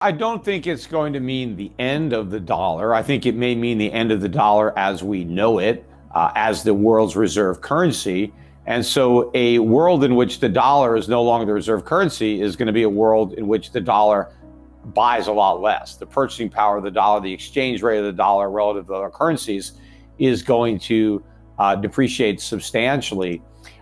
I don't think it's going to mean the end of the dollar. I think it may mean the end of the dollar as we know it, as the world's reserve currency. And so a world in which the dollar is no longer the reserve currency is going to be a world in which the dollar buys a lot less. The purchasing power of the dollar, the exchange rate of the dollar relative to other currencies is going to depreciate substantially,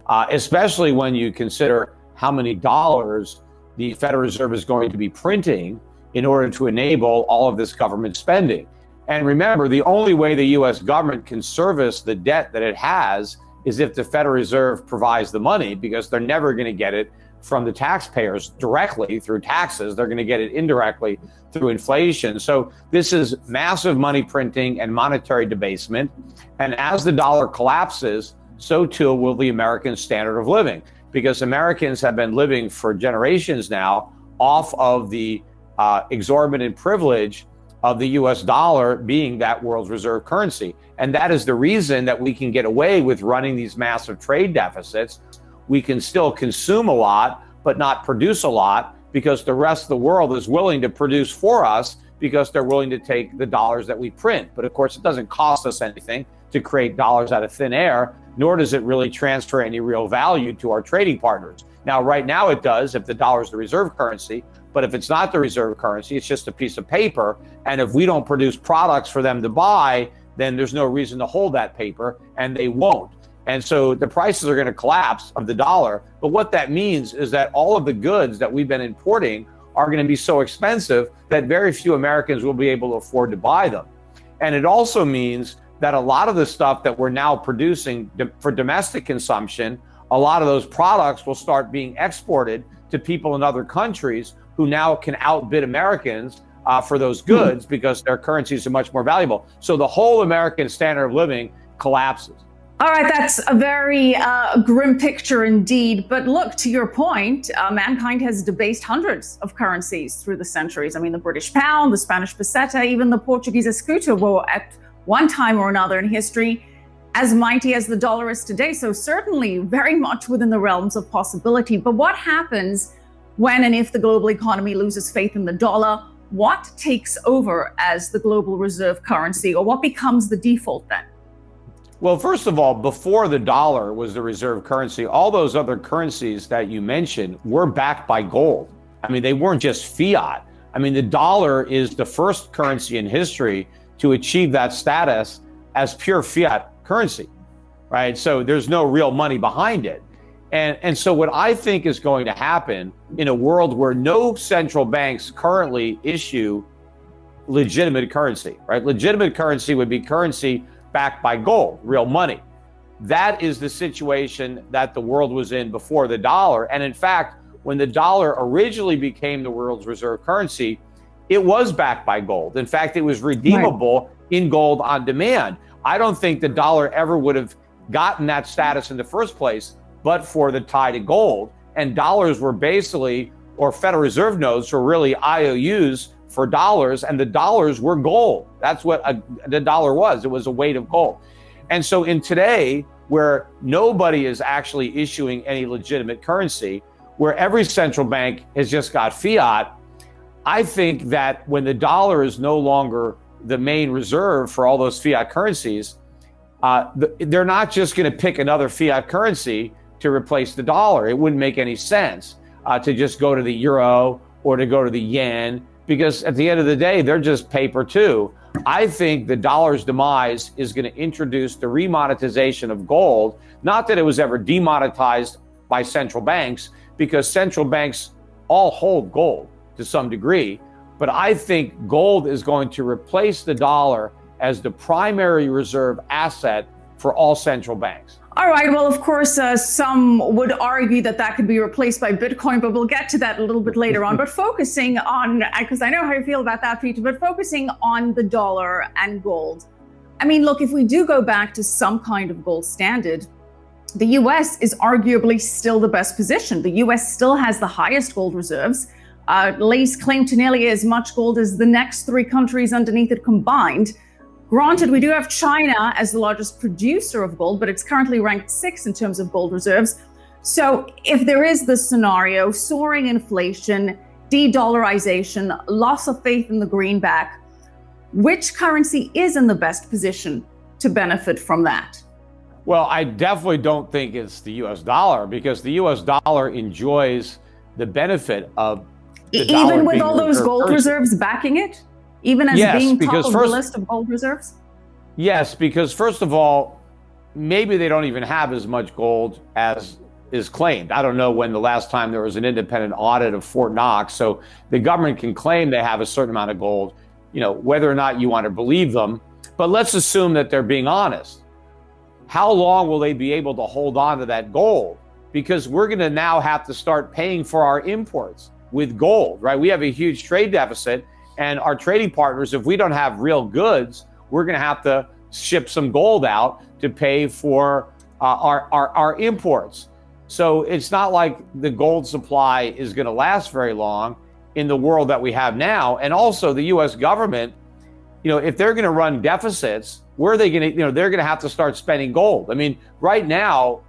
especially when you consider how many dollars the Federal Reserve is going to be printing in order to enable all of this government spending. And remember, the only way the US government can service the debt that it has is if the Federal Reserve provides the money, because they're never going to get it from the taxpayers directly through taxes. They're going to get it indirectly through inflation. So this is massive money printing and monetary debasement. And as the dollar collapses, so too will the American standard of living, because Americans have been living for generations now off of the exorbitant privilege of the US dollar being that world's reserve currency. And that is the reason that we can get away with running these massive trade deficits. We can still consume a lot, but not produce a lot, because the rest of the world is willing to produce for us because they're willing to take the dollars that we print. But of course, it doesn't cost us anything to create dollars out of thin air, nor does it really transfer any real value to our trading partners. Now, right now it does if the dollar is the reserve currency, but if it's not the reserve currency, it's just a piece of paper. And if we don't produce products for them to buy, then there's no reason to hold that paper, and they won't. And so the prices are going to collapse of the dollar. But what that means is that all of the goods that we've been importing are going to be so expensive that very few Americans will be able to afford to buy them. And it also means that a lot of the stuff that we're now producing for domestic consumption, a lot of those products will start being exported to people in other countries who now can outbid Americans for those goods because their currencies are much more valuable. So the whole American standard of living collapses. All right, that's a very grim picture indeed. But look, to your point, mankind has debased hundreds of currencies through the centuries. I mean, the British pound, the Spanish peseta, even the Portuguese escudo were at one time or another in history as mighty as the dollar is today. So certainly very much within the realms of possibility. But what happens when and if the global economy loses faith in the dollar? What takes over as the global reserve currency, or what becomes the default then? Well, first of all, before the dollar was the reserve currency, all those other currencies that you mentioned were backed by gold. I mean, they weren't just fiat. I mean, the dollar is the first currency in history to achieve that status as pure fiat currency, right? So there's no real money behind it. And so what I think is going to happen in a world where no central banks currently issue legitimate currency, right? Legitimate currency would be currency backed by gold, real money. That is the situation that the world was in before the dollar. And in fact, when the dollar originally became the world's reserve currency, it was backed by gold. In fact, it was redeemable in gold on demand. I don't think the dollar ever would have gotten that status in the first place but for the tie to gold. And dollars were basically, or Federal Reserve notes were really IOUs for dollars, and the dollars were gold. That's what the dollar was. It was a weight of gold. And so in today, where nobody is actually issuing any legitimate currency, where every central bank has just got fiat, I think that when the dollar is no longer the main reserve for all those fiat currencies, they're not just going to pick another fiat currency to replace the dollar. It wouldn't make any sense to just go to the euro or to go to the yen, because at the end of the day, they're just paper too. I think the dollar's demise is going to introduce the remonetization of gold. Not that it was ever demonetized by central banks, because central banks all hold gold to some degree. But I think gold is going to replace the dollar as the primary reserve asset for all central banks. All right. Well, of course, some would argue that that could be replaced by Bitcoin, but we'll get to that a little bit later on. But focusing on, because I know how you feel about that, Peter, but focusing on the dollar and gold. I mean, look, if we do go back to some kind of gold standard, the US is arguably still the best position. The US still has the highest gold reserves, lays claim to nearly as much gold as the next three countries underneath it combined. Granted, we do have China as the largest producer of gold, but it's currently ranked 6th in terms of gold reserves. So if there is this scenario, soaring inflation, de-dollarization, loss of faith in the greenback. Which currency is in the best position to benefit from that? Well, I definitely don't think it's the US dollar, because the US dollar enjoys the benefit of the dollar even with being all those gold currency. reserves backing it? Even as Yes, being top because of first- the list of gold reserves? Yes, because first of all, maybe they don't even have as much gold as is claimed. I don't know when the last time there was an independent audit of Fort Knox. So the government can claim they have a certain amount of gold, whether or not you want to believe them. But let's assume that they're being honest. How long will they be able to hold on to that gold? Because we're going to now have to start paying for our imports with gold, right? We have a huge trade deficit, and our trading partners, if we don't have real goods, we're going to have to ship some gold out to pay for our imports. So it's not like the gold supply is going to last very long in the world that we have now. And also the US government, if they're going to run deficits, where are they going to, they're going to have to start spending gold. I mean, right now,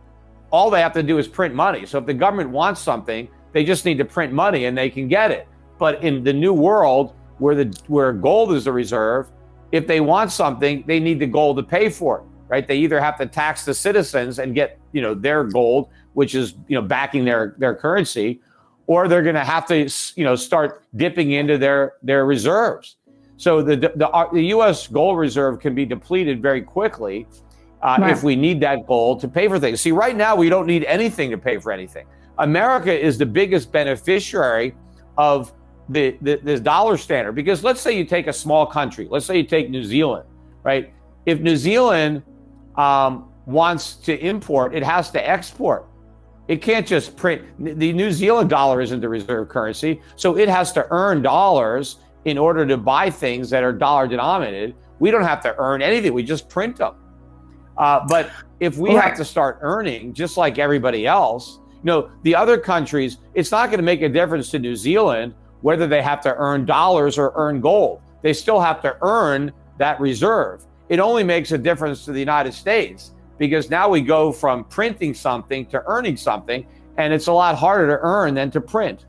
all they have to do is print money. So if the government wants something, they just need to print money and they can get it. But in the new world where gold is the reserve, if they want something, they need the gold to pay for it, right? They either have to tax the citizens and get, their gold, which is, backing their currency, or they're going to have to, start dipping into their reserves. So the U.S. gold reserve can be depleted very quickly Right. if we need that gold to pay for things. See, right now we don't need anything to pay for anything. America is the biggest beneficiary of this dollar standard, because let's say you take a small country, let's say you take New Zealand, right? If New Zealand wants to import, it has to export. It can't just print. The New Zealand dollar isn't the reserve currency, so it has to earn dollars in order to buy things that are dollar denominated. We don't have to earn anything, we just print them. But if we have to start earning, just like everybody else, the other countries, it's not going to make a difference to New Zealand whether they have to earn dollars or earn gold. They still have to earn that reserve. It only makes a difference to the United States, because now we go from printing something to earning something, and it's a lot harder to earn than to print.